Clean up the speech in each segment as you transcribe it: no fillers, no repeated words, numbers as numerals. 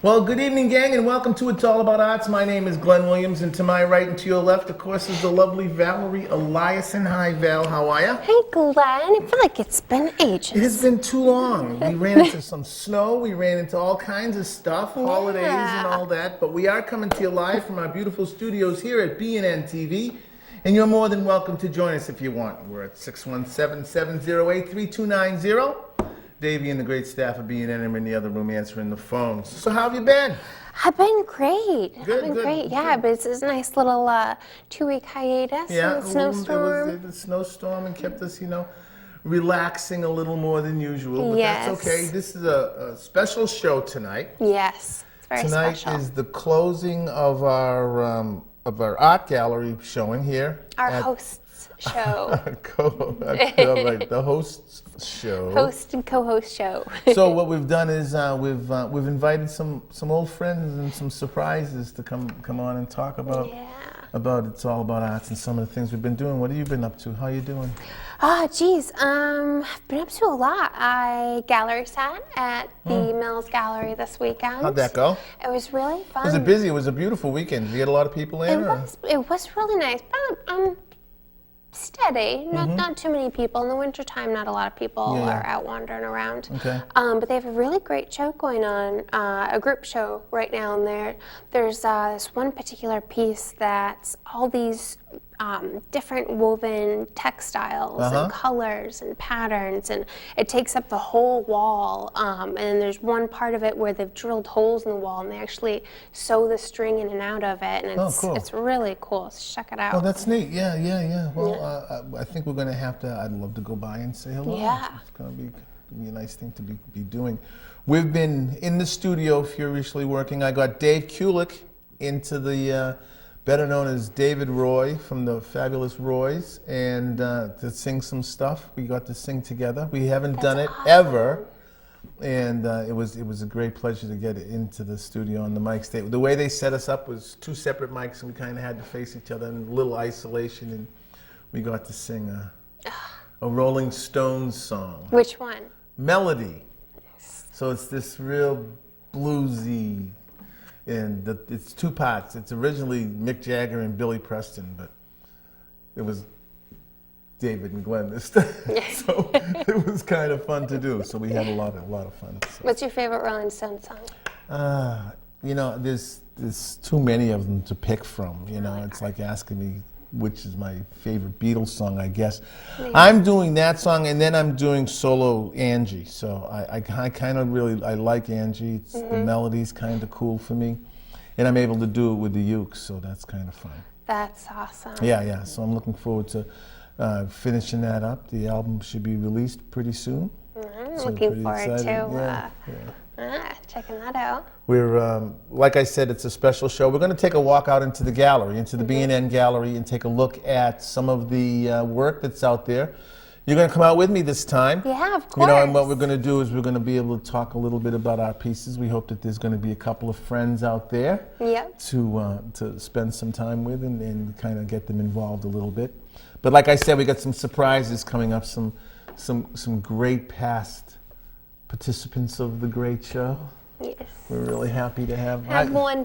Well, good evening, gang, and welcome to It's All About Arts. My name is Glenn Williams, and to my right and to your left, of course, is the lovely Valerie Eliason. Hi, Val. How are you? Hey, Glenn. I feel like it's been ages. It has been too long. We ran into some snow. We ran into all kinds of stuff, holidays and all that. But we are coming to you live from our beautiful studios here at BNN-TV. And you're more than welcome to join us if you want. We're at 617-708-3290. Davey and the great staff of BNN are in the other room answering the phones. So how have you been? I've been great. Good, I've been good, great. Yeah, good. but it's a nice little 2-week hiatus in the snowstorm. It was a snowstorm and kept us, relaxing a little more than usual. But Yes. that's okay. This is a special show tonight. Yes, it's very Tonight special. is the closing of our art gallery showing here. Our hosts show. The hosts show. Host and co-host show. So what we've done is we've invited some old friends and some surprises to come on and talk about It's All About Arts and some of the things we've been doing. What have you been up to? How are you doing? Geez, I've been up to a lot. I gallery sat at the Mills Gallery this weekend. How'd that go? It was really fun. Was it busy? It was a beautiful weekend. You had a lot of people in? It was really nice, but steady. Not too many people. In the wintertime, not a lot of people are out wandering around. Okay. But they have a really great show going on, a group show right now. And there's this one particular piece that's all these different woven textiles and colors and patterns, and it takes up the whole wall. And then there's one part of it where they've drilled holes in the wall and they actually sew the string in and out of it, and it's really cool. So check it out. Oh, that's neat. Yeah. Well, I think we're going to have to. I'd love to go by and say hello. Yeah. It's going to be a nice thing to be doing. We've been in the studio furiously working. I got Dave Kulick into the. Better known as David Roy from the Fabulous Roys, and to sing some stuff. We got to sing together. We haven't done it ever, and it was a great pleasure to get into the studio on the mics. The way they set us up was two separate mics, and we kind of had to face each other in a little isolation, and we got to sing a Rolling Stones song. Which one? Melody. So it's this real bluesy. And it's two parts. It's originally Mick Jagger and Billy Preston, but it was David and Glenn this time. So it was kind of fun to do. So we had a lot of fun. So. What's your favorite Rolling Stones song? There's too many of them to pick from. It's like asking me which is my favorite Beatles song, I guess. Yeah. I'm doing that song, and then I'm doing solo Angie. So I kind of I like Angie. The melody's kind of cool for me. And I'm able to do it with the uke, so that's kind of fun. That's awesome. Yeah. So I'm looking forward to finishing that up. The album should be released pretty soon. I'm looking forward to checking that out. We're, like I said, it's a special show. We're going to take a walk out into the gallery, into the BNN gallery, and take a look at some of the work that's out there. You're going to come out with me this time. Yeah, of course. And what we're going to do is we're going to be able to talk a little bit about our pieces. We hope that there's going to be a couple of friends out there to spend some time with and kind of get them involved a little bit. But like I said, we got some surprises coming up, some great past participants of the great show. Yes. We're really happy to have one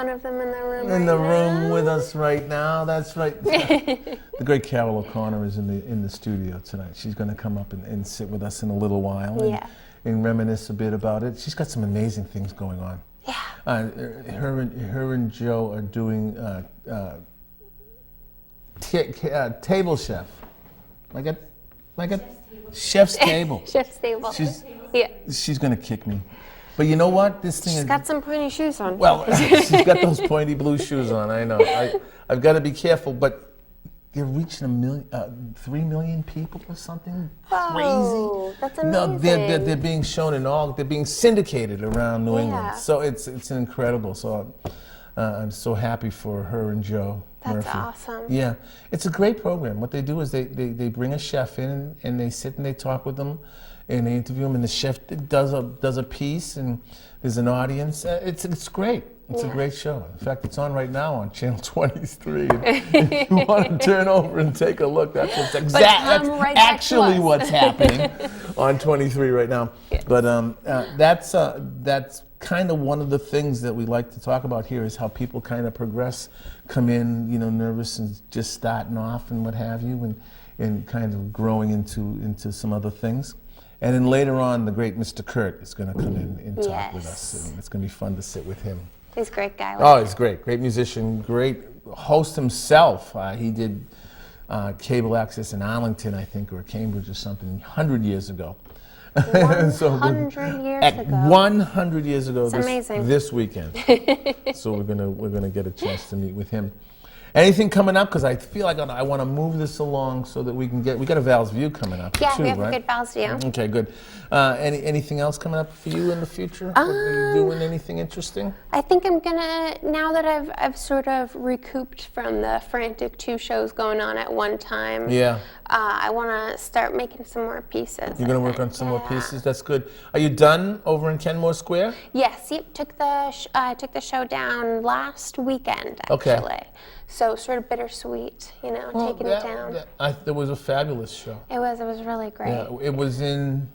of them in the room. In the room with us right now. That's right. The great Carol O'Connor is in the studio tonight. She's going to come up and sit with us in a little while and reminisce a bit about it. She's got some amazing things going on. Yeah. Her and Joe are doing table chef. Like a chef's table. Chef's table. She's going to kick me. But you know what? She's got some pointy shoes on. Well, she's got those pointy blue shoes on. I know. I've got to be careful. But they're reaching 3 million people or something crazy. That's amazing. No, they're being shown they're being syndicated around New England. So it's incredible. So I'm so happy for her and Joe. That's Murphy. awesome. Yeah, it's a great program. What they do is they bring a chef in and they sit and they talk with them. And they interview him, and the chef does a piece, and there's an audience. It's great. It's a great show. In fact, it's on right now on Channel 23. If you want to turn over and take a look, that's actually what's happening on 23 right now. Yes. But that's kind of one of the things that we like to talk about here is how people kind of progress, come in, nervous and just starting off and what have you, and kind of growing into some other things. And then later on, the great Mr. Curt is going to come in and talk with us. And it's going to be fun to sit with him. He's a great guy. Oh, he's great. Great musician, great host himself. He did cable access in Arlington, I think, or Cambridge or something, 100 years ago. 100 years ago. 100 years ago. It's amazing. This weekend. So we're gonna get a chance to meet with him. Anything coming up? Because I feel like I want to move this along so that we got a Val's View coming up too, we have right? a good Val's View. Okay, good. Anything else coming up for you in the future? Are you doing anything interesting? I think I'm gonna, now that I've sort of recouped from the frantic 2 shows going on at one time. Yeah. I want to start making some more pieces. You're going to work on some more pieces? That's good. Are you done over in Kenmore Square? Yes, took the show down last weekend, actually. Okay. So sort of bittersweet, taking it down. It was a fabulous show. It was really great. Yeah, it was in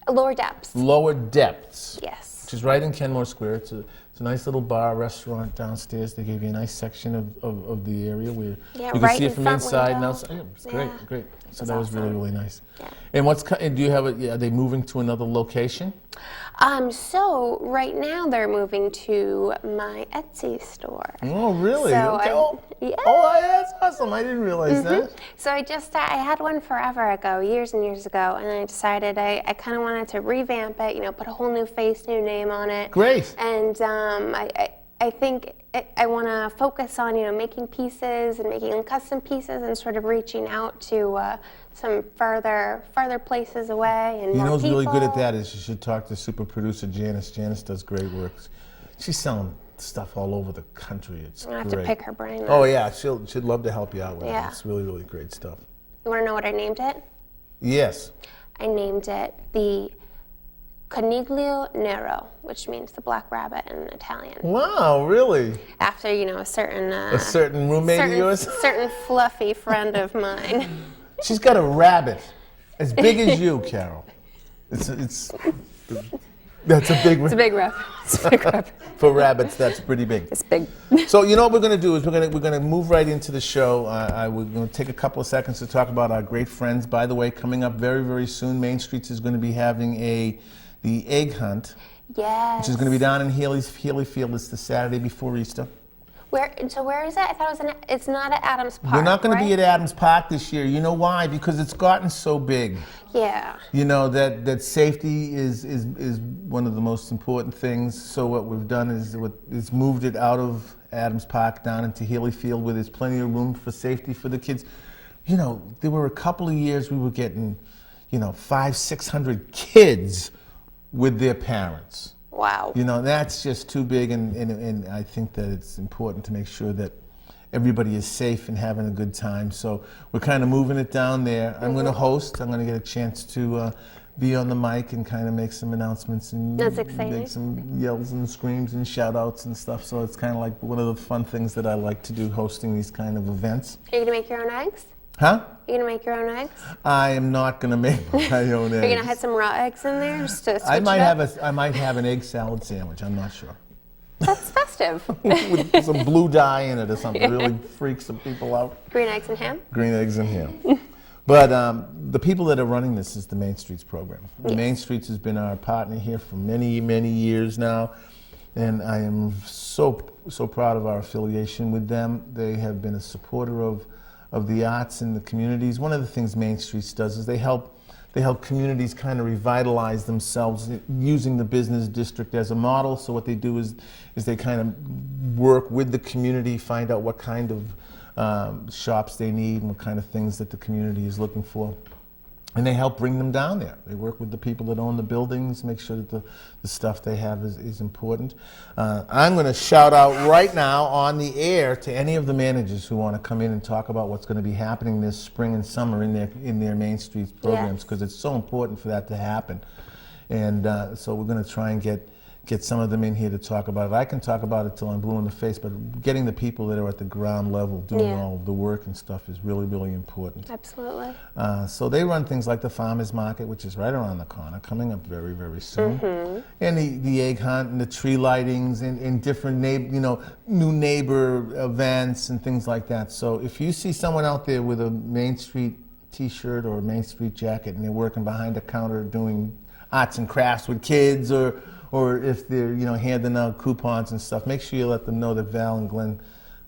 Lower Depths. Lower Depths. Yes. Which is right in Kenmore Square. It's a nice little bar, restaurant downstairs. They gave you a nice section of the area where you can right see it from inside and window. outside. Yeah, it's great. So that was awesome. really nice. Yeah. And do you have are they moving to another location? So right now they're moving to my Etsy store. Oh, really? So Okay. That's awesome. I didn't realize that. So I had one forever ago, years and years ago, and I decided I kind of wanted to revamp it, put a whole new face, new name on it. Great. And I think I want to focus on, making pieces and making custom pieces and sort of reaching out to some farther places away and more who's people. really good at that is you should talk to super producer Janice. Janice does great work. She's selling stuff all over the country. It's I have great. to pick her brain. Oh yeah, she'd love to help you out with it. Yeah. It's really great stuff. You want to know what I named it? Yes. I named it the Coniglio Nero, which means the black rabbit in Italian. Wow, really? After, a certain... A certain roommate of yours? certain fluffy friend of mine. She's got a rabbit as big as you, Carol. That's a big It's a big rabbit. It's a big rabbit. For rabbits, that's pretty big. It's big. So what we're going to do is we're going to move right into the show. We're going to take a couple of seconds to talk about our great friends. By the way, coming up very soon, Main Streets is going to be having the egg hunt. Yes. Which is going to be down in Healy Field. It's the Saturday before Easter. Where is it? I thought it's not at Adams Park. We're not going to right? be at Adams Park this year. You know why? Because it's gotten so big. Yeah. That safety is one of the most important things. So what we've done is moved it out of Adams Park down into Healy Field where there's plenty of room for safety for the kids. There were a couple of years we were getting, 500-600 kids with their parents. Wow. That's just too big, and I think that it's important to make sure that everybody is safe and having a good time. So we're kind of moving it down there. I'm going to host. I'm going to get a chance to be on the mic and kind of make some announcements and That's exciting. make some yells and screams and shout outs and stuff. So it's kind of like one of the fun things that I like to do, hosting these kind of events. Are you going to make your own eggs? Huh? Are you going to make your own eggs? I am not going to make my own eggs. Are you going to have some raw eggs in there just to switch I might it up? I might have an egg salad sandwich. I'm not sure. That's festive. With some blue dye in it or something. Really freaks some people out. Green eggs and ham? Green eggs and ham. But the people that are running this is the Main Streets program. Yes. Main Streets has been our partner here for many years now. And I am so proud of our affiliation with them. They have been a supporter of the arts in the communities. One of the things Main Streets does is they help communities kind of revitalize themselves using the business district as a model. So what they do is they kind of work with the community, find out what kind of shops they need and what kind of things that the community is looking for. And they help bring them down there. They work with the people that own the buildings, make sure that the stuff they have is important. I'm going to shout out right now on the air to any of the managers who want to come in and talk about what's going to be happening this spring and summer in their Main Streets programs, because it's so important for that to happen. And so we're going to try and get get some of them in here to talk about it. I can talk about it till I'm blue in the face, but getting the people that are at the ground level doing all of the work and stuff is really, really important. Absolutely. So they run things like the farmers market, which is right around the corner, coming up very, very soon, and the egg hunt and the tree lightings and different new neighbor events and things like that. So if you see someone out there with a Main Street T-shirt or a Main Street jacket and they're working behind a counter doing arts and crafts with kids, or if they're handing out coupons and stuff, make sure you let them know that Val and Glenn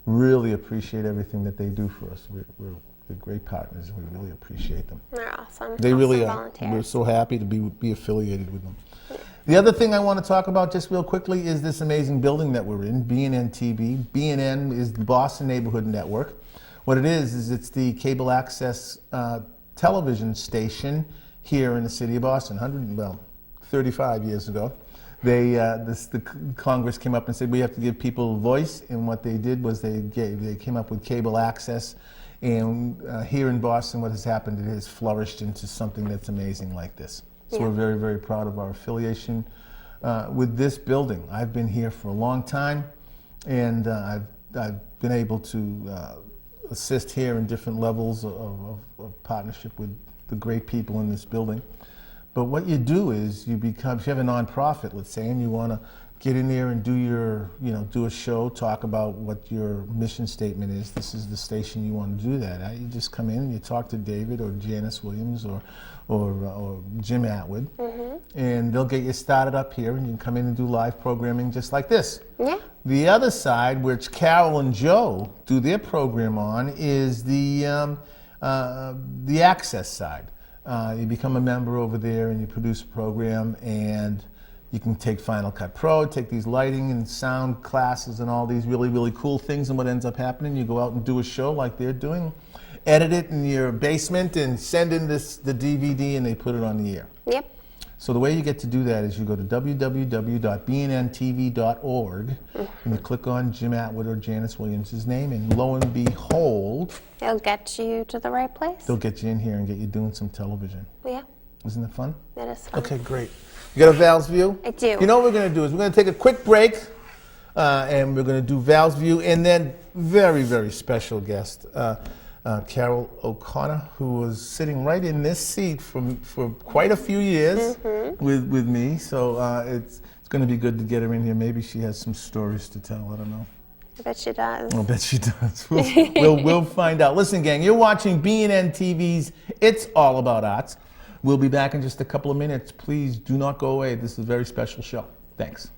really appreciate everything that they do for us. They're great partners, and we really appreciate them. They're awesome. They really are. Volunteers. We're so happy to be affiliated with them. The other thing I want to talk about just real quickly is this amazing building that we're in, BNN-TV. BNN is the Boston Neighborhood Network. What it is it's the cable access television station here in the city of Boston. 35 years ago. The Congress came up and said we have to give people a voice, and what they did was they came up with cable access, and here in Boston what has happened, it has flourished into something that's amazing like this. So we're very, very proud of our affiliation with this building. I've been here for a long time, and I've been able to assist here in different levels of partnership with the great people in this building. But what you do is if you have a nonprofit, let's say, and you want to get in there and do a show, talk about what your mission statement is. This is the station you want to do that. You just come in and you talk to David or Janice Williams or Jim Atwood, and they'll get you started up here, and you can come in and do live programming just like this. Yeah. The other side, which Carol and Joe do their program on, is the access side. You become a member over there and you produce a program, and you can take Final Cut Pro, take these lighting and sound classes and all these really, really cool things, and what ends up happening, you go out and do a show like they're doing, edit it in your basement and send in the DVD, and they put it on the air. Yep. So the way you get to do that is you go to www.bnntv.org and you click on Jim Atwood or Janice Williams' name, and lo and behold, They'll get you to the right place. they'll get you in here and get you doing some television. Yeah. Isn't it fun? That is fun. Okay, great. You got a Val's View? I do. You know what we're going to do is we're going to take a quick break, and we're going to do Val's View, and then very, very special guest, Carol O'Connor, who was sitting right in this seat for quite a few years with me. So it's going to be good to get her in here. Maybe she has some stories to tell. I don't know. I bet she does. I bet she does. We'll find out. Listen, gang, you're watching BNN-TV's It's All About Arts. We'll be back in just a couple of minutes. Please do not go away. This is a very special show. Thanks.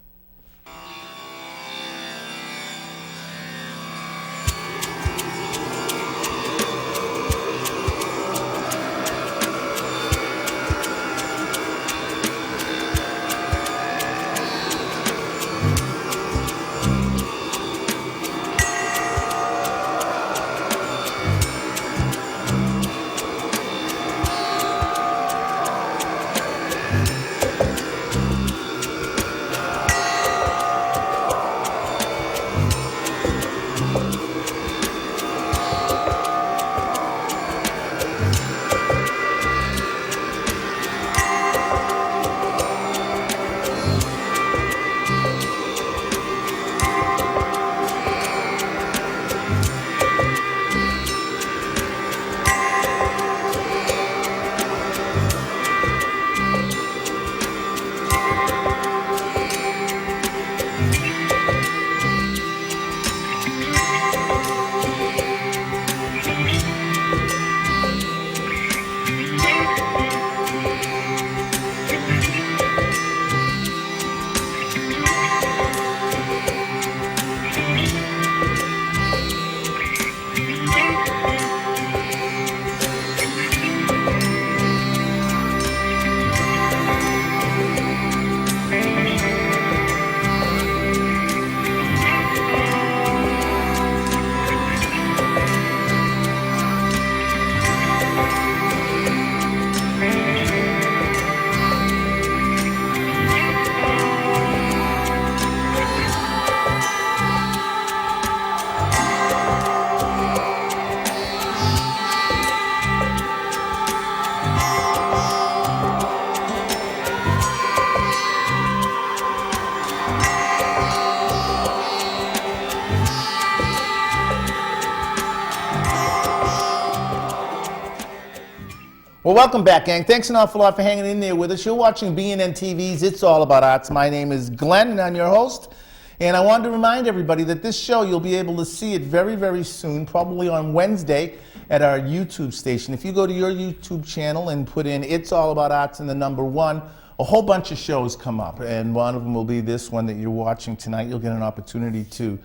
Well, welcome back, gang. Thanks an awful lot for hanging in there with us. You're watching BNN-TV's It's All About Arts. My name is Glenn, and I'm your host. And I wanted to remind everybody that this show, you'll be able to see it very, very soon, probably on Wednesday at our YouTube station. If you go to your YouTube channel and put in It's All About Arts and the number 1, a whole bunch of shows come up. And one of them will be this one that you're watching tonight. You'll get an opportunity to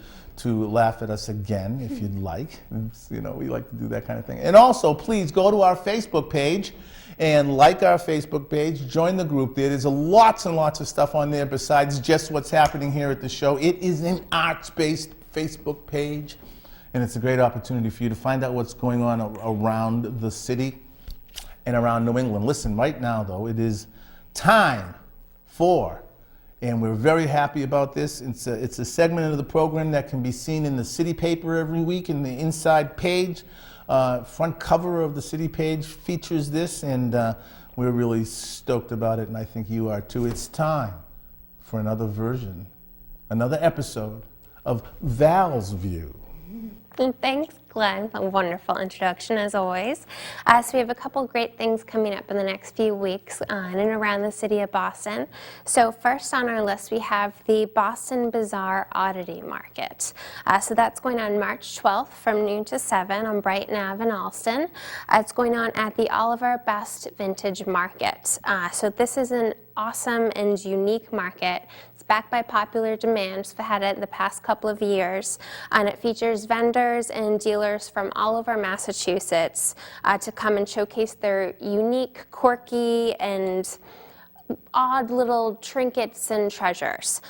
laugh at us again if you'd like. You know, we like to do that kind of thing. And also, please go to our Facebook page and like our Facebook page. Join the group there. There's lots and lots of stuff on there besides just what's happening here at the show. It is an arts-based Facebook page, and it's a great opportunity for you to find out what's going on around the city and around New England. Listen, right now, though, it is time for, and we're very happy about this, it's a segment of the program that can be seen in the city paper every week. In the inside page, front cover of the city page features this, and we're really stoked about it, and I think you are too. It's time for another version, another episode of Val's View. Thanks, Glenn. A wonderful introduction, as always. So we have a couple great things coming up in the next few weeks in and around the city of Boston. So first on our list, we have the Boston Bazaar Oddity Market. So that's going on March 12th from noon to 7 on Brighton Ave in Allston. It's going on at the Oliver Best Vintage Market. So this is an awesome and unique market. It's backed by popular demand. We've had it in the past couple of years, and it features vendors and dealers from all over Massachusetts to come and showcase their unique, quirky, and odd little trinkets and treasures.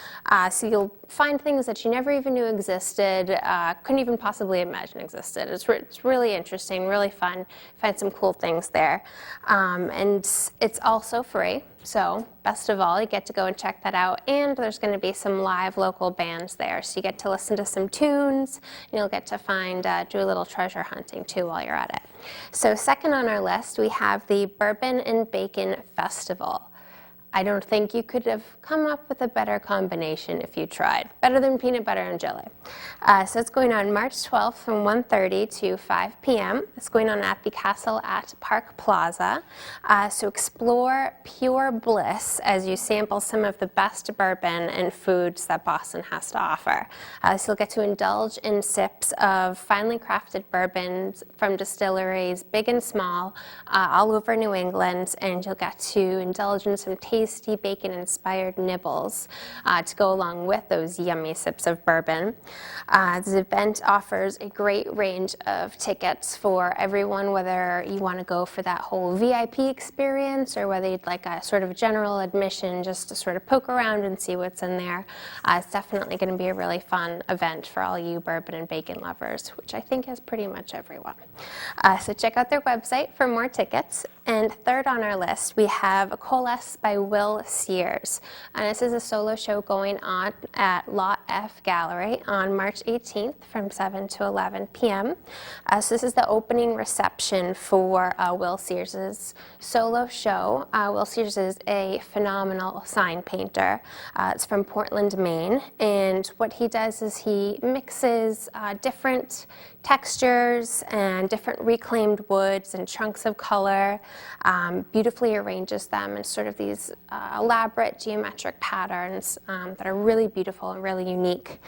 So you'll find things that you never even knew existed, couldn't even possibly imagine existed. It's really interesting, really fun. Find some cool things there. And it's also free. So best of all, you get to go and check that out. And there's going to be some live local bands there. So you get to listen to some tunes, and you'll get to do a little treasure hunting too while you're at it. So second on our list, we have the Bourbon and Bacon Festival. I don't think you could have come up with a better combination if you tried. Better than peanut butter and jelly. So it's going on March 12th from 1:30 to 5 p.m. It's going on at the Castle at Park Plaza. So explore pure bliss as you sample some of the best bourbon and foods that Boston has to offer. So you'll get to indulge in sips of finely crafted bourbons from distilleries, big and small, all over New England, and you'll get to indulge in some tasty bacon-inspired nibbles to go along with those yummy sips of bourbon. This event offers a great range of tickets for everyone, whether you want to go for that whole VIP experience or whether you'd like a sort of general admission just to sort of poke around and see what's in there. It's definitely going to be a really fun event for all you bourbon and bacon lovers, which I think is pretty much everyone. So check out their website for more tickets. And third on our list, we have a Coalesce by Will Sears. And this is a solo show going on at Lot F Gallery on March 18th from 7 to 11 p.m. So this is the opening reception for Will Sears' solo show. Will Sears is a phenomenal sign painter. It's from Portland, Maine. And what he does is he mixes different textures and different reclaimed woods and chunks of color, beautifully arranges them in sort of these elaborate geometric patterns that are really beautiful and really unique.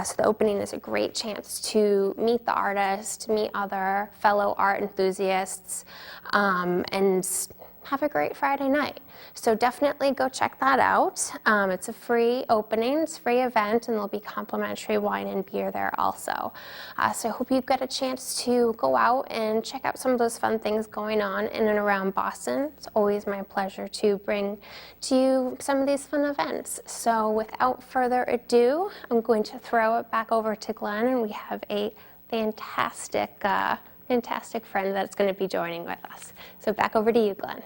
So the opening is a great chance to meet the artist, to meet other fellow art enthusiasts, and have a great Friday night. So definitely go check that out. It's a free opening, it's a free event, and there'll be complimentary wine and beer there also. So I hope you get a chance to go out and check out some of those fun things going on in and around Boston. It's always my pleasure to bring to you some of these fun events. So without further ado, I'm going to throw it back over to Glenn, and we have a fantastic friend that's going to be joining with us. So back over to you, Glenn.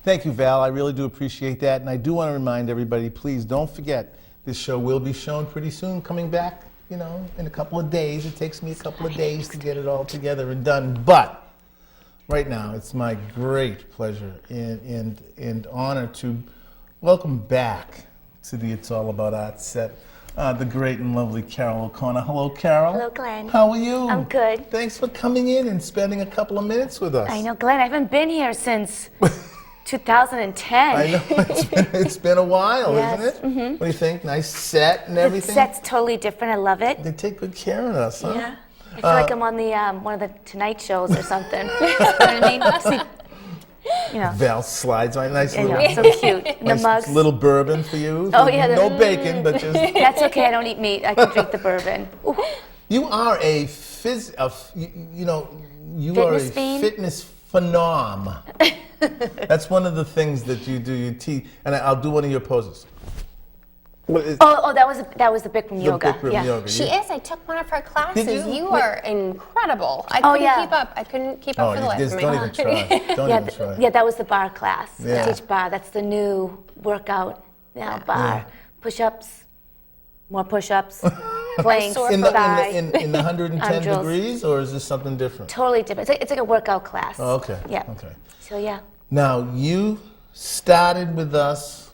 Thank you, Val. I really do appreciate that. And I do want to remind everybody, please don't forget, this show will be shown pretty soon, coming back, you know, in a couple of days. It takes me a couple of days to get it all together and done. But right now, it's my great pleasure and honor to welcome back to the It's All About Arts set the great and lovely Carol O'Connor. Hello, Carol. Hello, Glenn. How are you? I'm good. Thanks for coming in and spending a couple of minutes with us. I know, Glenn, I haven't been here since 2010. I know, it's been a while, Yes, isn't it? Mm-hmm. What do you think? Nice set and The everything? set's totally different. I love it. They take good care of us, huh? Yeah. I feel like I'm on the one of the Tonight shows or something. You know what I mean? See, you know. Val slides right, nice I little, know, so cute. And the nice mugs. little bourbon for you. Oh, yeah, No bacon, but just... That's okay. I don't eat meat. I can drink the bourbon. Ooh. You are a you know, you are a Fitness fiend? fitness phenom. That's one of the things that you do. And I'll do one of your poses. What is- Oh, that was the Bikram yoga. Bikram yeah. yoga. She is. I took one of her classes. Did you? You are incredible. I Oh, couldn't yeah. keep up. I couldn't keep up for the life of me. Don't even try. Don't Yeah, even try. yeah, that was the bar class. Yeah. Teach bar. That's the new workout now. Bar. Yeah. Push-ups, more push-ups, planks, sore In the, thigh. in the 110 Arm drills. degrees, or is this something different? Totally different. It's like a workout class. Oh, okay. Yeah. Okay. So yeah, Now, you started with us,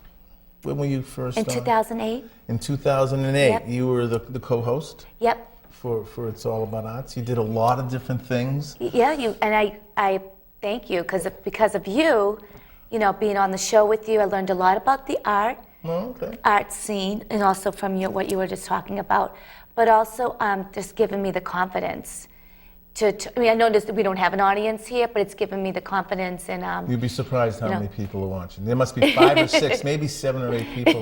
when were you first in on? 2008. In 2008. Yep. You were the co-host Yep. for It's All About Arts. You did a lot of different things. Yeah. I thank you because of you, you know, being on the show with you, I learned a lot about the Oh, okay. art scene, and also from what you were just talking about, but also just giving me the confidence to I mean, I know we don't have an audience here, but it's given me the confidence and You'd be surprised how You know. many people are watching. There must be 5 or 6, maybe 7 or 8 people.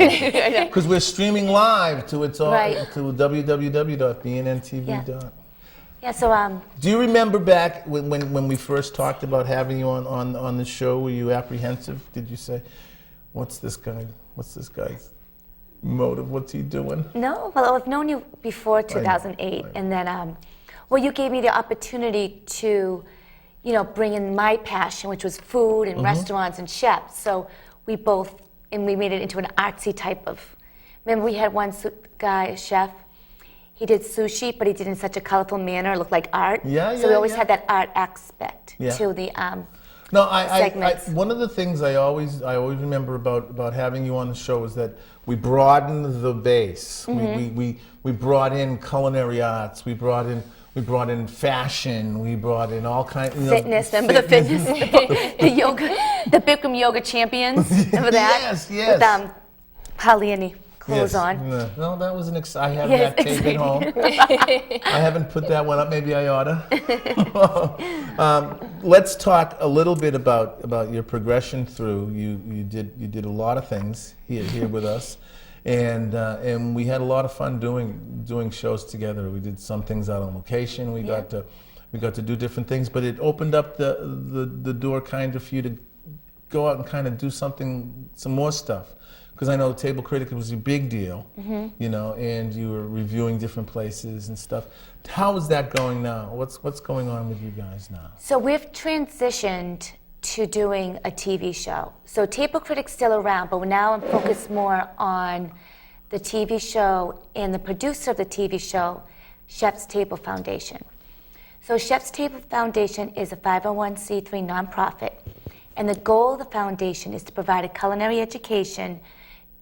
Because we're streaming live to Right. to www.BNN-TV. Yeah. yeah. So Do you remember back when we first talked about having you on the show? Were you apprehensive? Did you say, "What's this guy? What's this guy's motive? What's he doing?" no, well, I've known you before 2008, right. and then well, you gave me the opportunity to, you know, bring in my passion, which was food and restaurants and chefs. So we made it into an artsy type of. Remember, we had one guy, a chef. He did sushi, but he did it in such a colorful manner, it looked like art. Yeah, So we always yeah. had that art aspect Yeah. to the. No, segments. one of the things I always remember about having you on the show is that we broadened the base. We brought in culinary arts. We brought in fashion. We brought in all kinds. Fitness, remember the fitness, the yoga, the Bikram yoga champions. Remember that? Yes, yes. With Pauliani clothes Yes. on. No, that was I have Yes, that tape at home. I haven't put that one up. Maybe I oughta. Let's talk a little bit about your progression through. You did a lot of things here with us, and we had a lot of fun doing shows together. We did some things out on location. We got to do different things, but it opened up the door kind of for you to go out and kind of do some more stuff. Because I know Table Critic was a big deal, you know, and you were reviewing different places and stuff. How is that going now? What's going on with you guys now? So we've transitioned to doing a TV show. So Table Critic's still around, but now I'm focused more on the TV show and the producer of the TV show, Chef's Table Foundation. So Chef's Table Foundation is a 501c3 nonprofit, and the goal of the foundation is to provide a culinary education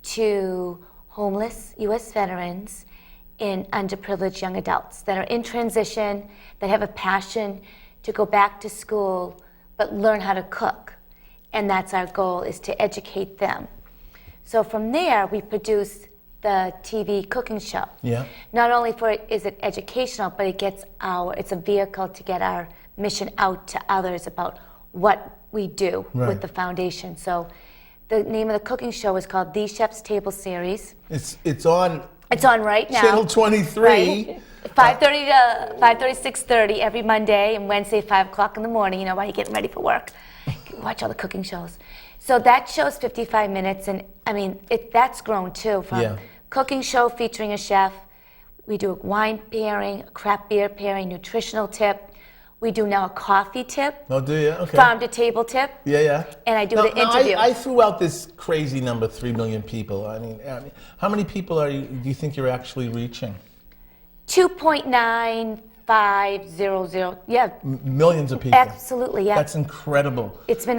to homeless U.S. veterans and underprivileged young adults that are in transition, that have a passion to go back to school, but learn how to cook. And that's our goal, is to educate them. So from there, we produce the TV cooking show. Yeah. Not only is it educational, but it's a vehicle to get our mission out to others about what we do with the foundation. So the name of the cooking show is called The Chef's Table Series. It's on. It's on right now. Channel 23. Right? 5:30 to 6:30 every Monday and Wednesday 5 o'clock in the morning. You know, while you're getting ready for work, watch all the cooking shows. So that show's 55 minutes, and I mean that's grown too from cooking show featuring a chef. We do a wine pairing, a craft beer pairing, nutritional tip. We do now a coffee tip. Oh, do you? Okay. Farm to table tip. Yeah. And I do the interview. I threw out this crazy number, 3 million people. I mean, how many people do you think you're actually reaching? 2.9500. Yeah. Millions of people. Absolutely. Yeah. That's incredible. It's been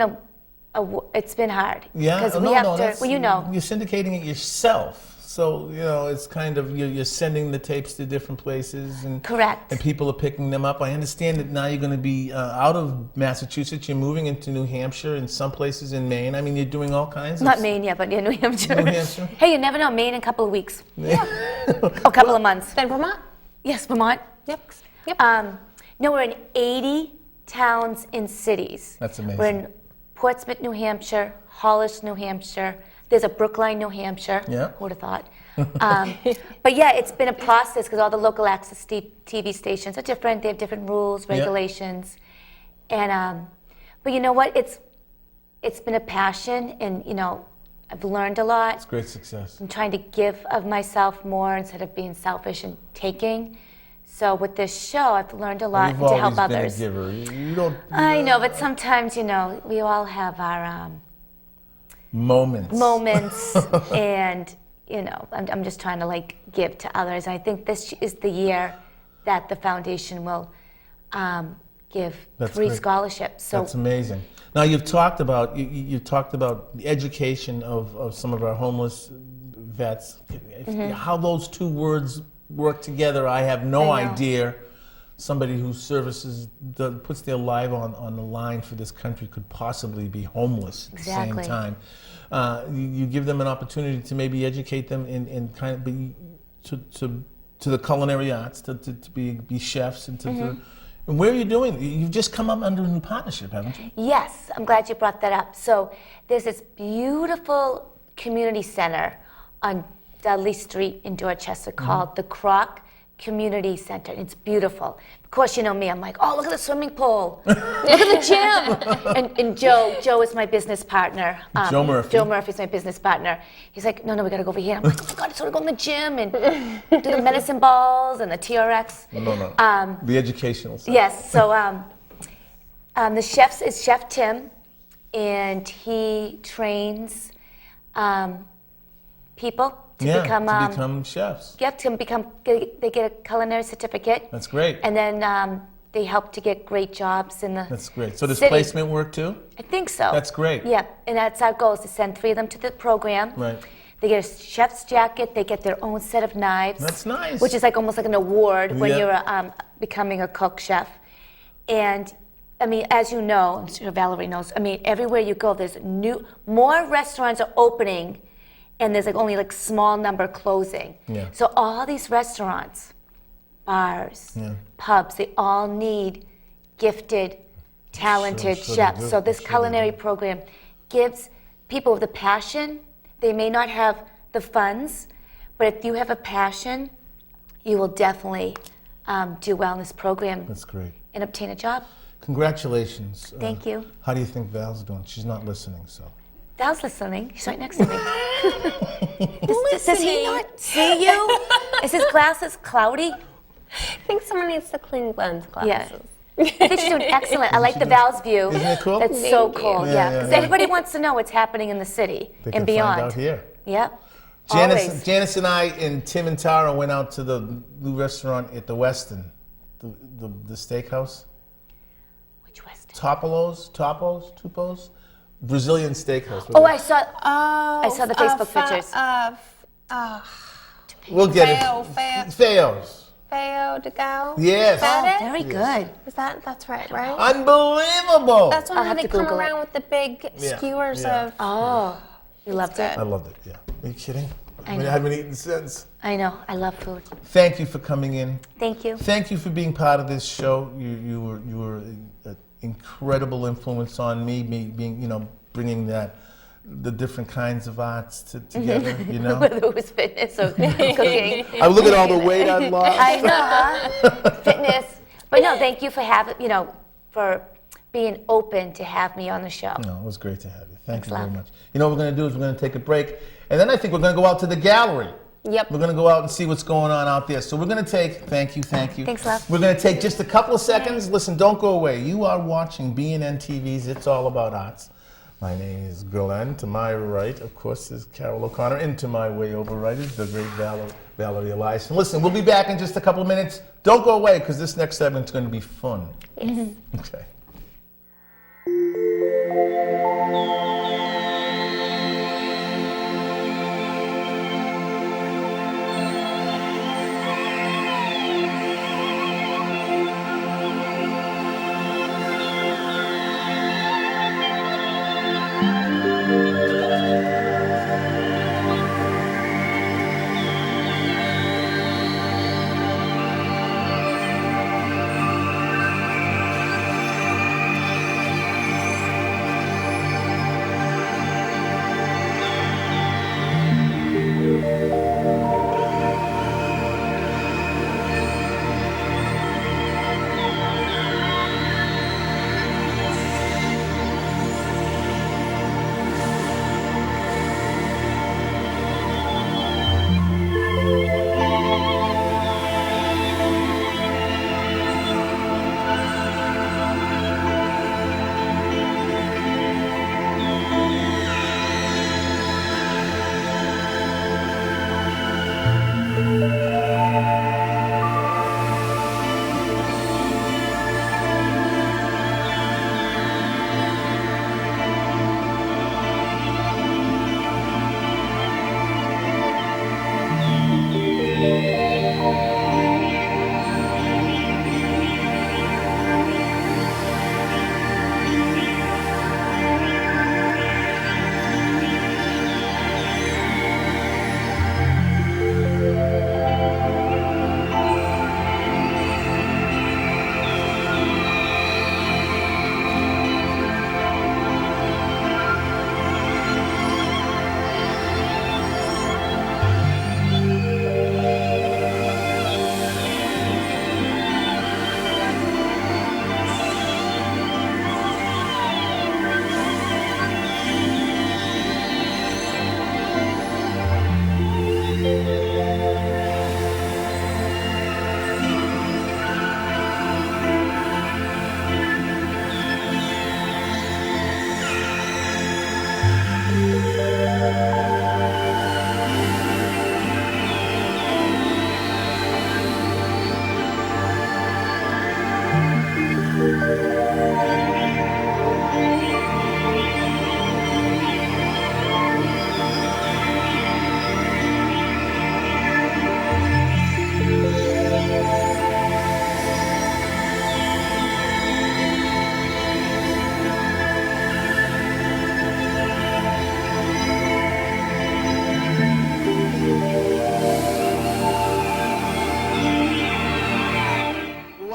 hard. Yeah. Because No, we have no, to. Well, you know. You're syndicating it yourself. So, it's kind of, you're sending the tapes to different places. And, Correct. And people are picking them up. I understand that now you're going to be out of Massachusetts. You're moving into New Hampshire and some places in Maine. I mean, you're doing all kinds of Not Maine yet, but yeah, New Hampshire. New Hampshire? Hey, you never know. Maine in a couple of weeks. Yeah. A couple of months. Then Vermont? Yes, Vermont. Yep. No, we're in 80 towns and cities. That's amazing. We're in Portsmouth, New Hampshire, Hollis, New Hampshire. There's a Brookline, New Hampshire. Yeah. Who would have thought? But yeah, it's been a process because all the local access TV stations are different. They have different rules, regulations, and but you know what? It's been a passion, and I've learned a lot. It's great success. I'm trying to give of myself more instead of being selfish and taking. So with this show, I've learned a lot You've to help always been others. a giver. You don't. I know, but sometimes we all have our moments, and I'm just trying to give to others. I think this is the year that the foundation will give That's free great. scholarships. So That's amazing. Now you've talked about the education of some of our homeless vets. How those two words work together, I have no I know. idea. Somebody who puts their life on the line for this country could possibly be homeless at Exactly. the same time. You give them an opportunity to maybe educate them in kind of be to the culinary arts, to be chefs, and and where are you doing? You've just come up under a new partnership, haven't you? yes, I'm glad you brought that up. So there's this beautiful community center on Dudley Street in Dorchester called the Croc Community Center. It's beautiful. Of course, you know me. I'm like, oh, look at the swimming pool. Look at the gym. And Joe is my business partner. Joe Murphy. Joe Murphy's my business partner. He's like, no, we got to go over here. I'm like, oh my God, I sort of go in the gym and do the medicine balls and the TRX. No. The educational side. Yes. So the chef is Chef Tim, and he trains people to become chefs. Yep, they get a culinary certificate. That's great. And then they help to get great jobs in the That's great. So does city. placement work too? I think so. That's great. Yeah, and that's our goal, is to send 3 of them to the program. Right. They get a chef's jacket, they get their own set of knives. That's nice. Which is almost like an award when Yeah. you're becoming a cook chef. And I mean, as you know, I'm sure Valerie knows, I mean, everywhere you go, there's more restaurants are opening, and there's only small number closing. Yeah. So all these restaurants, bars, pubs, they all need gifted, talented Sure they chefs. do. So this Sure they culinary do. program gives people with a passion. They may not have the funds, but if you have a passion, you will definitely do well in this program That's great. and obtain a job. Congratulations. Thank you. How do you think Val's doing? She's not listening, so. Val's listening. She's right next to me. Does he not see you? Is his glasses cloudy? I think someone needs to clean Glenn's Yeah. glasses. I think she's doing excellent. I like the Val's view. Isn't it cool? That's so Thank you. cool. Yeah, Yeah, yeah, because yeah. everybody wants to know what's happening in the city They and can beyond. find out here. Yep. Always. Janice and I and Tim and Tara went out to the new restaurant at the Westin, the steakhouse. Which Westin? Tupos? Brazilian steakhouse. Oh, I saw. I saw the Facebook pictures. We'll get Feos. Feo de Gao. Yes. Is that it? Very good. That's right, right? Unbelievable. That's I'll when have they to come Google it. around with the big Yeah, skewers yeah. of. Oh, you loved it. I loved it, yeah. Are you kidding? I know. I haven't eaten since. I know. I love food. Thank you for coming in. Thank you. Thank you for being part of this show. You were an incredible influence on me, being, bringing the different kinds of arts together, Whether it was fitness or cooking. I look at all the weight I've lost. I know, huh? Fitness. But no, thank you for for being open to have me on the show. No, it was great to have you. Thank Thanks, you very love. much. You know what we're going to do is we're going to take a break, and then I think we're going to go out to the gallery. Yep. We're going to go out and see what's going on out there. So we're going to take, thank you. Thanks, love. We're going to take just a couple of seconds. Listen, don't go away. You are watching BNN-TV's It's All About Arts. My name is Glenn. To my right, of course, is Carol O'Connor. And to my way over right is the great Valerie Eliason. Listen, we'll be back in just a couple of minutes. Don't go away, because this next segment's going to be fun. Yes. Okay.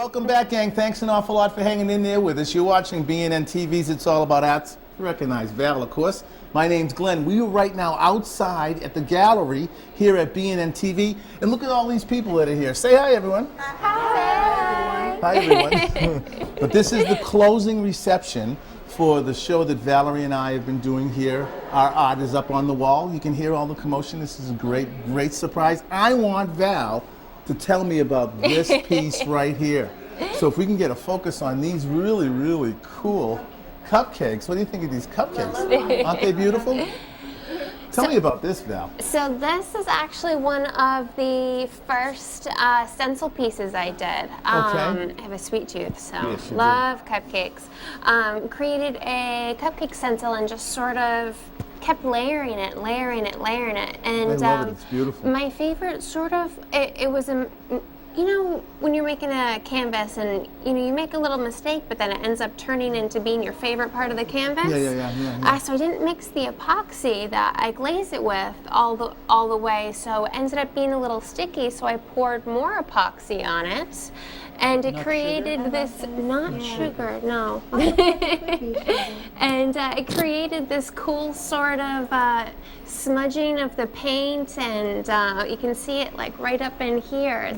Welcome back, gang. Thanks an awful lot for hanging in there with us. You're watching BNN-TV's It's All About Arts. You recognize Val, of course. My name's Glenn. We are right now outside at the gallery here at BNN-TV. And look at all these people that are here. Say hi, everyone. Hi. Hi, everyone. But this is the closing reception for the show that Valerie and I have been doing here. Our art is up on the wall. You can hear all the commotion. This is a great, great surprise. I want Val to tell me about this piece right here. So if we can get a focus on these really, really cool cupcakes. What do you think of these cupcakes? Aren't they beautiful? Tell me about this, Val. So this is actually one of the first stencil pieces I did. I have a sweet tooth, so Yes, you love cupcakes. Created a cupcake stencil and just sort of kept layering it. And I love it. It's beautiful. my favorite sort of, it was a, you know, when you're making a canvas and, you know, you make a little mistake, but then it ends up turning into being your favorite part of the canvas. Yeah. So I didn't mix the epoxy that I glazed it with all the way, so it ended up being a little sticky, so I poured more epoxy on it. And it created this, not sugar, no. And it created this cool sort of smudging of the paint, and you can see it like right up in here.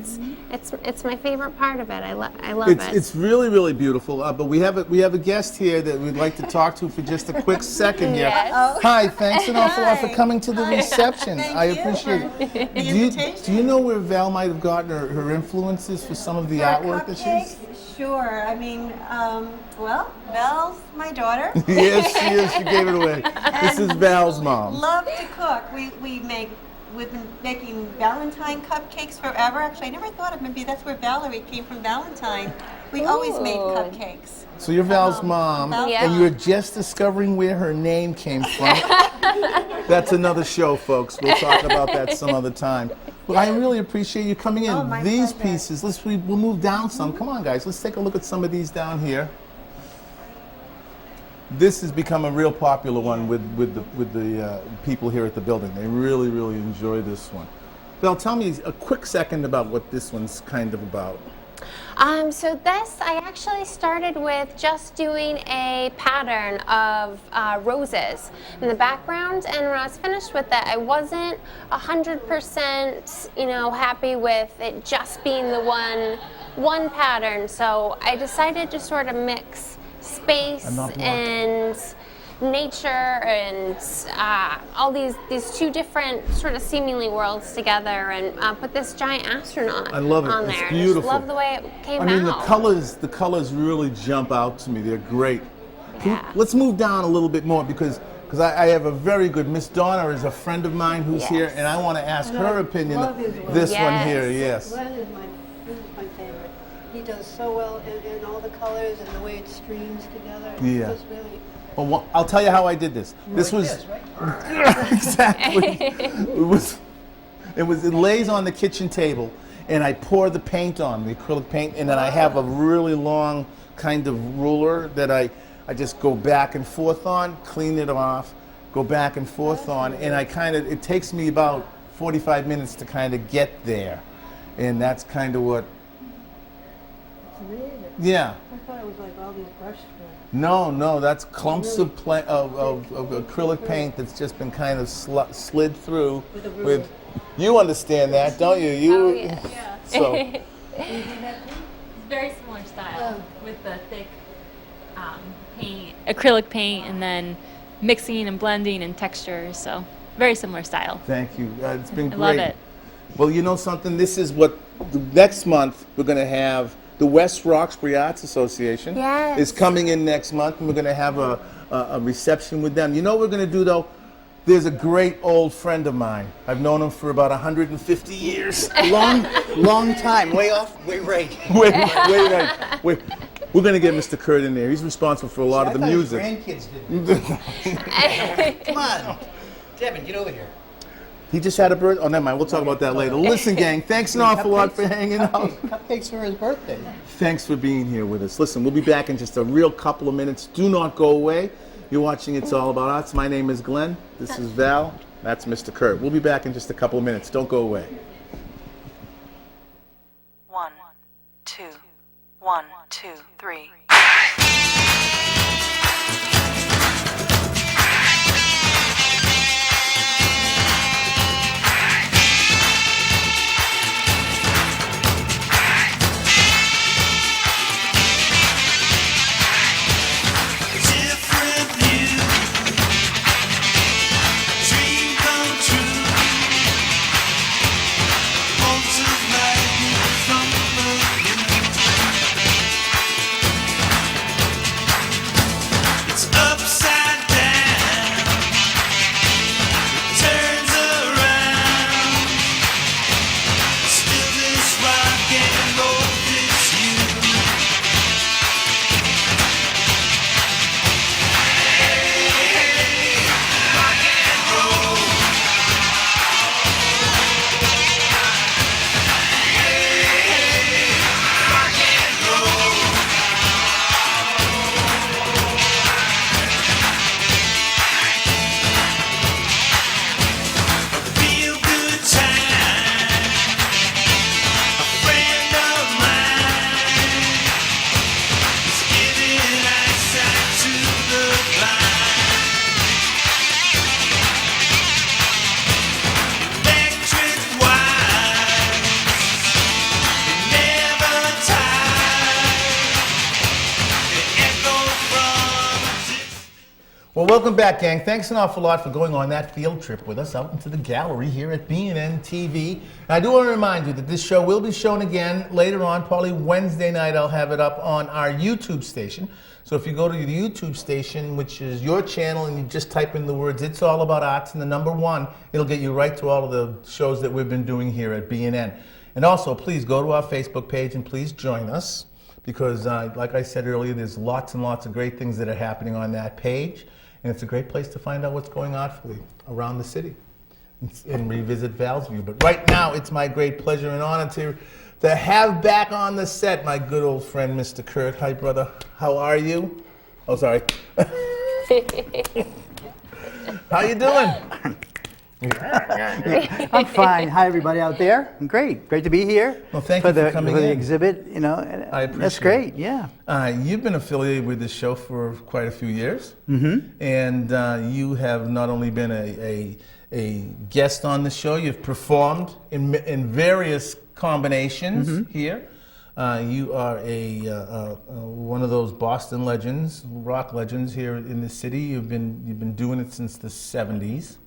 It's my favorite part of it. I love it. It's really, really beautiful. But we have a guest here that we'd like to talk to for just a quick second here. Yes. Hi, thanks an awful lot for coming to the reception. I appreciate it. Do you know where Val might have gotten her influences for some of the artwork that she's? Sure. I mean, well, Val's my daughter. Yes, she is. She gave it away. This is Val's mom. Love to cook. We've been making Valentine cupcakes forever. Actually, I never thought of maybe that's where Valerie came from. Valentine. We always made cupcakes. So you're Val's mom, Val's and mom. you're just discovering where her name came from. That's another show, folks. We'll talk about that some other time. But I really appreciate you coming in. Oh, my These pleasure. pieces, we'll move down some. Come on, guys. Let's take a look at some of these down here. This has become a real popular one with the people here at the building. They really, really enjoy this one. Val, tell me a quick second about what this one's kind of about. So this, I actually started with just doing a pattern of roses in the background, and when I was finished with it, I wasn't 100%, you know, happy with it just being the one pattern. So I decided to sort of mix space and nature and all these two different sort of seemingly worlds together, and put this giant astronaut I love it. on It's there. beautiful. I just love the way it came out. I mean, the colors really jump out to me. They're great. Yeah. Let's move down a little bit more because I have a very good, Miss Donna is a friend of mine who's here, and I want to ask her opinion love of his work. this one Yes. here. Yes. Glenn is my favorite. He does so well in all the colors and the way it streams together. Yeah. It's just really. Well, I'll tell you how I did this. This was exactly. It lays on the kitchen table, and I pour the paint on, the acrylic paint, and then I have a really long kind of ruler that I just go back and forth on, clean it off, go back and forth on, and it takes me about 45 minutes to kind of get there, and that's kind of what. It's amazing. Yeah. I thought it was like all these brush strokes. No, that's clumps of acrylic paint that's just been kind of slid through With a ruler. You understand that, don't you? Oh, yes. So, Very similar style with the thick paint, acrylic paint, and then mixing and blending and textures. So very similar style. thank you. It's been I great. love it. Well, you know something? This is what next month we're going to have. The West Roxbury Arts Association Yes. is coming in next month, and we're going to have a reception with them. You know what we're going to do, though? There's a great old friend of mine. I've known him for about 150 years. Long time, way right. Wait. We're going to get Mr. Curt in there. He's responsible for a lot of the music. Grandkids did. Come on, Devin, get over here. He just had a birthday. Oh, never mind. We'll talk about that later. Listen, gang, thanks an awful lot for hanging out. Cupcakes for his birthday. Thanks for being here with us. Listen, we'll be back in just a real couple of minutes. Do not go away. You're watching It's All About Arts. My name is Glenn. This is Val. That's Mr. Curt. We'll be back in just a couple of minutes. Don't go away. 1, 2, 1. 2, 3. Well, welcome back, gang. Thanks an awful lot for going on that field trip with us out into the gallery here at BNN-TV. And I do want to remind you that this show will be shown again later on, probably Wednesday night. I'll have it up on our YouTube station. So if you go to the YouTube station, which is your channel, and you just type in the words "It's All About Arts" and the number 1, it'll get you right to all of the shows that we've been doing here at BNN. And also, please go to our Facebook page and please join us, because like I said earlier, there's lots and lots of great things that are happening on that page. And it's a great place to find out what's going on around the city and revisit Val's view. But right now, it's my great pleasure and honor to have back on the set my good old friend, Mr. Curt. Hi, brother. How are you? Oh, sorry. How you doing? I'm fine. Hi, everybody out there. I'm great. Great to be here. Well, thank you for coming for the in. exhibit. You know, I appreciate that's great. Yeah. You've been affiliated with this show for quite a few years, and you have not only been a guest on the show, you've performed in various combinations here. You are one of those Boston legends, rock legends here in the city. You've been doing it since the 70s.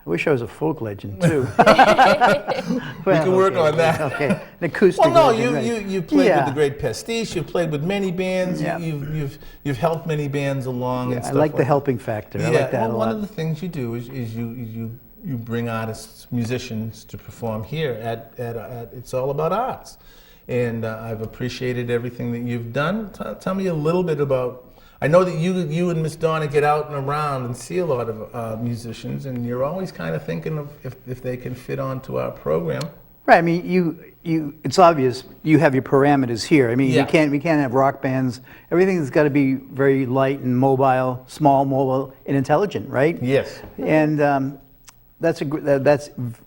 I wish I was a folk legend too. We can work on that. Okay, an acoustic. Well, no, legend, right. you played with the Great Pastiche. You've played with many bands. Yeah. You've helped many bands along. Yeah, and I stuff like the helping factor. I like that well, a lot. one of the things you do is you bring artists, musicians to perform here at It's All About Arts, and I've appreciated everything that you've done. Tell me a little bit about. I know that you and Miss Donna get out and around and see a lot of musicians, and you're always kind of thinking of if they can fit onto our program. Right. I mean, you. It's obvious you have your parameters here. I mean, we can't have rock bands. Everything's got to be very light and mobile, small, mobile, and intelligent, right? Yes. And that's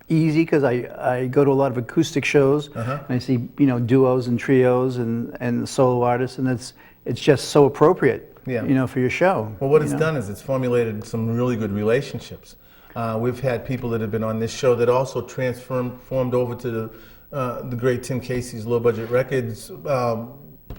easy because I go to a lot of acoustic shows and I see duos and trios and solo artists, and it's just so appropriate. For your show. Well, what it's done is it's formulated some really good relationships. We've had people that have been on this show that also transformed over to the great Tim Casey's Low Budget Records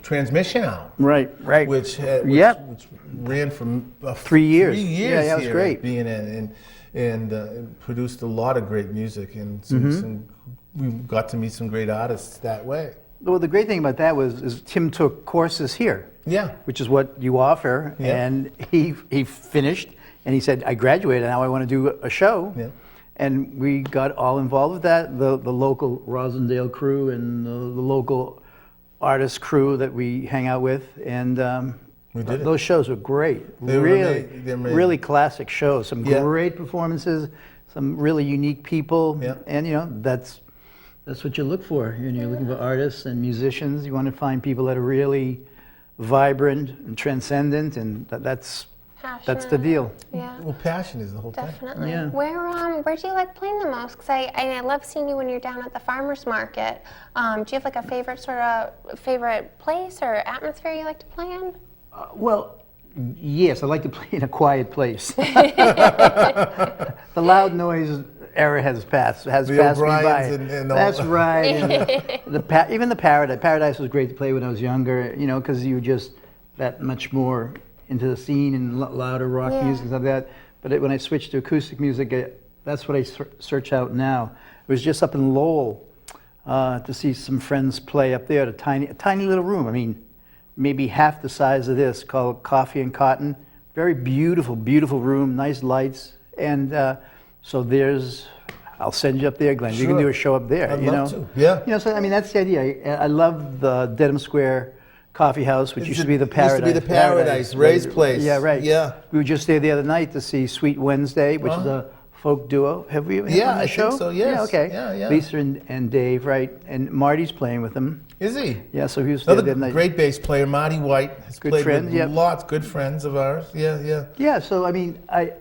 transmission album. Right. Which ran for 3 years. 3 years Yeah, it was here great. at BNN and produced a lot of great music, and we got to meet some great artists that way. Well, the great thing about that is Tim took courses here. Yeah. Which is what you offer. Yeah. And he finished and he said, I graduated, now I want to do a show. Yeah. And we got all involved with that, the local Rosendale crew and the local artist crew that we hang out with. And we did those shows were great. They were really classic shows. Some great performances, some really unique people. Yeah. And that's what you look for. You're looking for artists and musicians. You want to find people that are really vibrant and transcendent, and that's That's the deal. Yeah. Well, passion is the whole thing. Definitely. Yeah. Where do you like playing the most? Because I love seeing you when you're down at the farmers market. Do you have like a favorite place or atmosphere you like to play in? Well, yes, I like to play in a quiet place. The loud noise era has passed me O'Briens by. and all That's that. right. And even the Paradise. Paradise was great to play when I was younger, you know, because you were just that much more into the scene and louder rock music and stuff like that. But when I switched to acoustic music, that's what I search out now. It was just up in Lowell to see some friends play up there at a tiny little room. I mean, maybe half the size of this, called Coffee and Cotton. Very beautiful, beautiful room, nice lights. And so I'll send you up there, Glenn. You can Sure. do a show up there. I'd you love know? to, yeah. You know, so I mean, that's the idea. I love the Dedham Square Coffee House, which used to be the Paradise. Used to be the Paradise, Ray's place. Yeah, right. Yeah. We were just there the other night to see Sweet Wednesday, which is a folk duo. Have we ever had Yeah, on the I show? think so, yes. Yeah, okay. Yeah, yeah. Lisa and Dave, right? And Marty's playing with them. Is he? Yeah, so he was there the Another other night. great bass player, Marty White, has Good played friend, with yep. lots good friends of ours. Yeah, yeah. Yeah, so I mean, I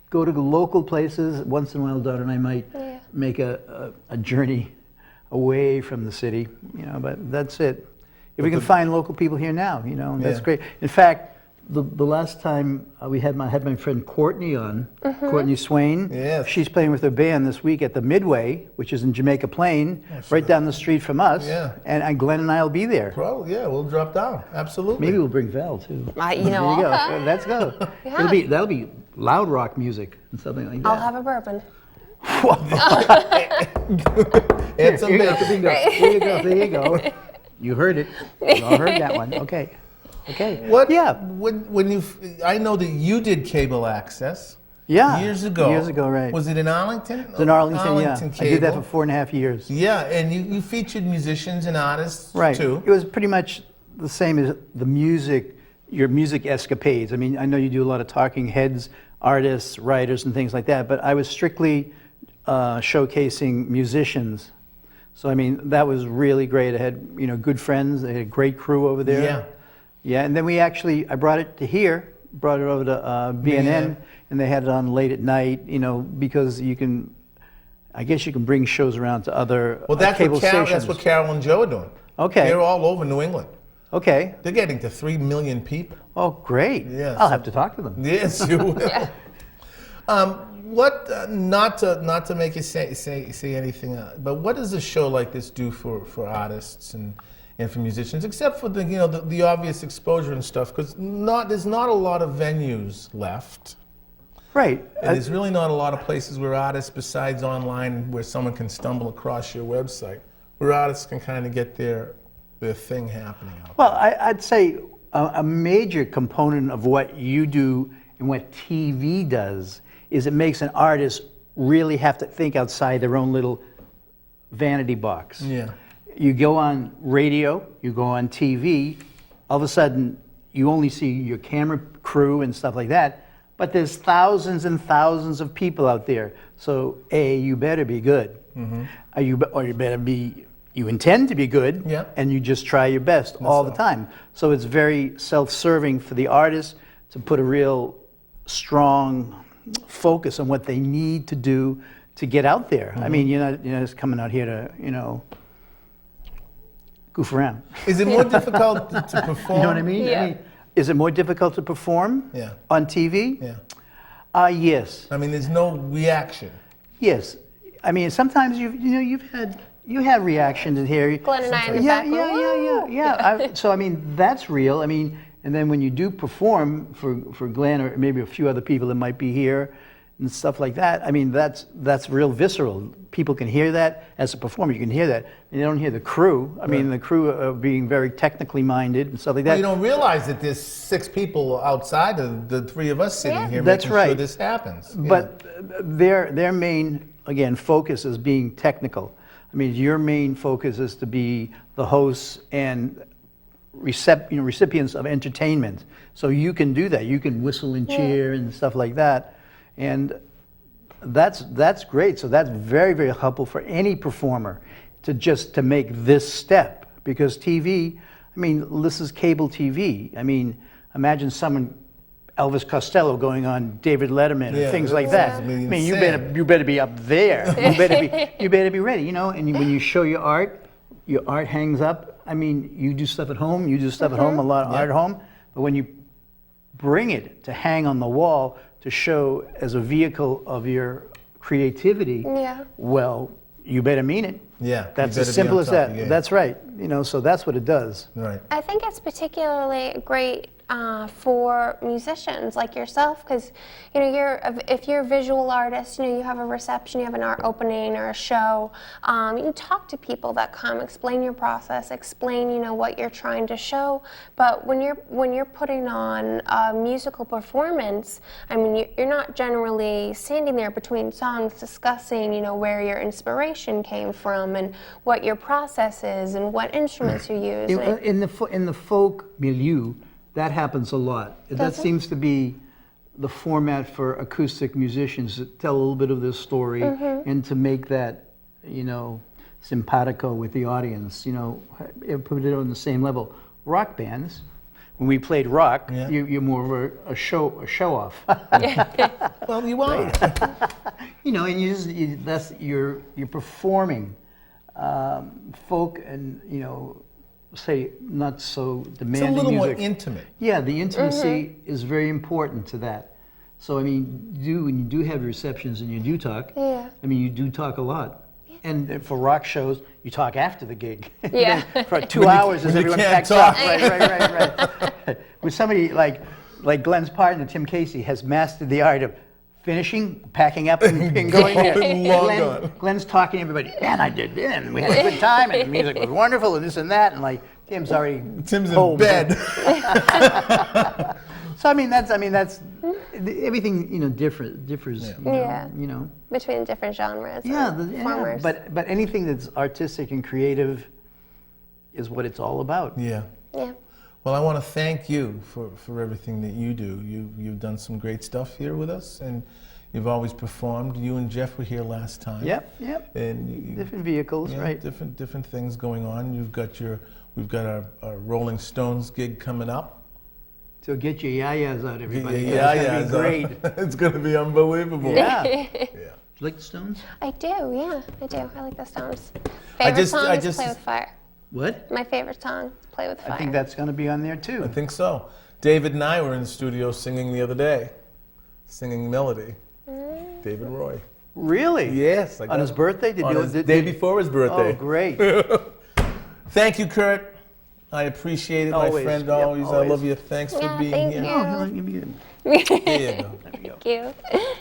go to local places. Once in a while, daughter and I might make a journey away from the city, you know, but that's it. If we can find local people here now, you know, that's Yeah. great. In fact, the last time we had my friend Courtney on, Courtney Swain. Yes. She's playing with her band this week at the Midway, which is in Jamaica Plain, right down the street from us. Yeah. And Glenn and I will be there. Probably, yeah, we'll drop down. Absolutely. Maybe we'll bring Val too. You know, There you go. Let's go. Yeah. That'll be loud rock music and something like that. I'll have a bourbon. And some Here you go, bacon. bingo. There you go. There you go. You heard it. You all heard that one. Okay. Okay. What? Yeah. I know that you did cable access. Yeah. Years ago. Years ago, right. Was it in Arlington? It's in Arlington, yeah. Cable. I did that for 4.5 years. Yeah, and you featured musicians and artists Right. too. It was pretty much the same as the music, your music escapades. I mean, I know you do a lot of talking heads, artists, writers, and things like that, but I was strictly showcasing musicians. So, I mean, that was really great. I had, you know, good friends. I had a great crew over there. Yeah. Yeah, and then I brought it to here, brought it over to BNN, and they had it on late at night, you know, because I guess you can bring shows around to other Well, that's cable what Carol, stations. that's what Carol and Joe are doing. Okay. They're all over New England. Okay. They're getting to 3 million people. Oh, great. Yeah, I'll so- have to talk to them. Yes, you will. Not to make you say anything, but what does a show like this do for artists and for musicians, except for the obvious exposure and stuff? Because there's not a lot of venues left. Right. And there's really not a lot of places where artists, besides online, where someone can stumble across your website, where artists can kind of get their thing happening out Well, I'd say a major component of what you do and what TV does is it makes an artist really have to think outside their own little vanity box. Yeah. You go on radio, you go on TV, all of a sudden you only see your camera crew and stuff like that, but there's thousands and thousands of people out there. So you better be good. Mm-hmm. You intend to be good, Yeah. and you just try your best all the time. So it's very self-serving for the artist to put a real strong focus on what they need to do to get out there. I mean, you're not just coming out here to, goof around. Is it more difficult to perform? You know what I mean? Yeah. I mean, is it more difficult to perform Yeah. on TV? Yeah. Yes. I mean, there's no reaction. Yes. I mean, sometimes you had reactions in here. Glenn and I in the Yeah, back. yeah. So I mean, that's real. I mean, and then when you do perform for Glenn or maybe a few other people that might be here and stuff like that, I mean, that's real visceral. People can hear that as a performer. You can hear that, and you don't hear the crew. I mean, the crew are being very technically minded and stuff like that. Well, you don't realize that there's 6 people outside of the 3 of us sitting here That's making sure right. this happens. Yeah. But their main, again, focus is being technical. I mean, your main focus is to be the hosts and recipients of entertainment. So you can do that. You can whistle and cheer and stuff like that. And that's great. So that's very, very helpful for any performer to make this step. Because TV, I mean, this is cable TV. I mean, imagine someone Elvis Costello going on David Letterman Yeah, and things that like that. I sounds mean, insane. you better be up there. You better be ready, you know. And when you show your art hangs up. I mean, you do stuff at home, a lot of art at home, but when you bring it to hang on the wall to show as a vehicle of your creativity, well, you better mean it. Yeah, That's you better as be simple on as top of that. your game. That's right. You know, so that's what it does. Right. I think it's particularly great for musicians like yourself, because you know if you're a visual artist, you know you have a reception, you have an art opening or a show. You can talk to people that come, explain your process, explain what you're trying to show. But when you're putting on a musical performance, I mean you're not generally standing there between songs discussing where your inspiration came from and what your process is and what instruments you use. In the folk milieu, that happens a lot. That seems to be the format for acoustic musicians, to tell a little bit of their story and to make that, simpatico with the audience, put it on the same level. Rock bands, when we played rock, you're more of a show off. Well, you are. And you're performing folk and say not so demanding It's a little music. more intimate. Yeah, the intimacy is very important to that. So I mean, when you do have receptions and you do talk, I mean you do talk a lot. And for rock shows, you talk after the gig. Yeah. For 2 hours as when you everyone can't packs talk. up. Right. With somebody like Glenn's partner, Tim Casey, has mastered the art of finishing, packing up, and going there. Glenn's talking to everybody, man, I did this, and we had a good time, and the music was wonderful, and this and that, and like, Tim's already home. In bed. So I mean that's everything differs. Between different genres. Yeah, performers. but anything that's artistic and creative is what it's all about. Yeah. Yeah. Well, I want to thank you for everything that you do. You've done some great stuff here with us, and you've always performed. You and Jeff were here last time. Yep. And Different vehicles, right? Different things going on. We've got our Rolling Stones gig coming up. So get your yayas out, everybody. Yeah, It's gonna be great. It's going to be unbelievable. Yeah. You like the Stones? I do, yeah, I do. I like the Stones. Favorite song is Play with Fire. What? My favorite song is Play with Fire. I think that's going to be on there too. I think so. David and I were in the studio singing the other day, singing Melody. David Roy. Really? Yes. On his birthday? The day before his birthday. Oh, great. Thank you, Curt. I appreciate it, Always. my friend. Yep, always. I always. love you. Thanks for being thank here. you. Oh, give me good. There you go. Thank you.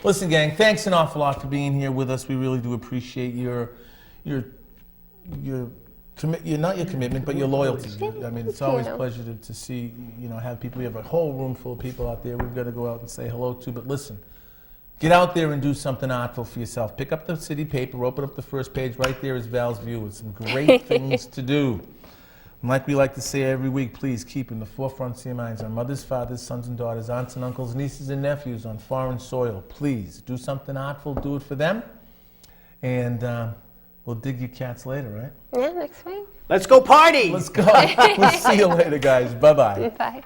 Listen, gang, thanks an awful lot for being here with us. We really do appreciate your not your commitment, but your loyalty. I mean, it's always a pleasure to see, have people. We have a whole room full of people out there we've got to go out and say hello to. But listen, get out there and do something artful for yourself. Pick up the city paper, open up the first page. Right there is Val's View with some great things to do. And like we like to say every week, please keep in the forefront of your minds our mothers, fathers, sons and daughters, aunts and uncles, nieces and nephews on foreign soil. Please do something artful, do it for them. And we'll dig your cats later, right? Yeah, next week. Let's go party! Let's go. We'll see you later, guys. Bye-bye. Bye.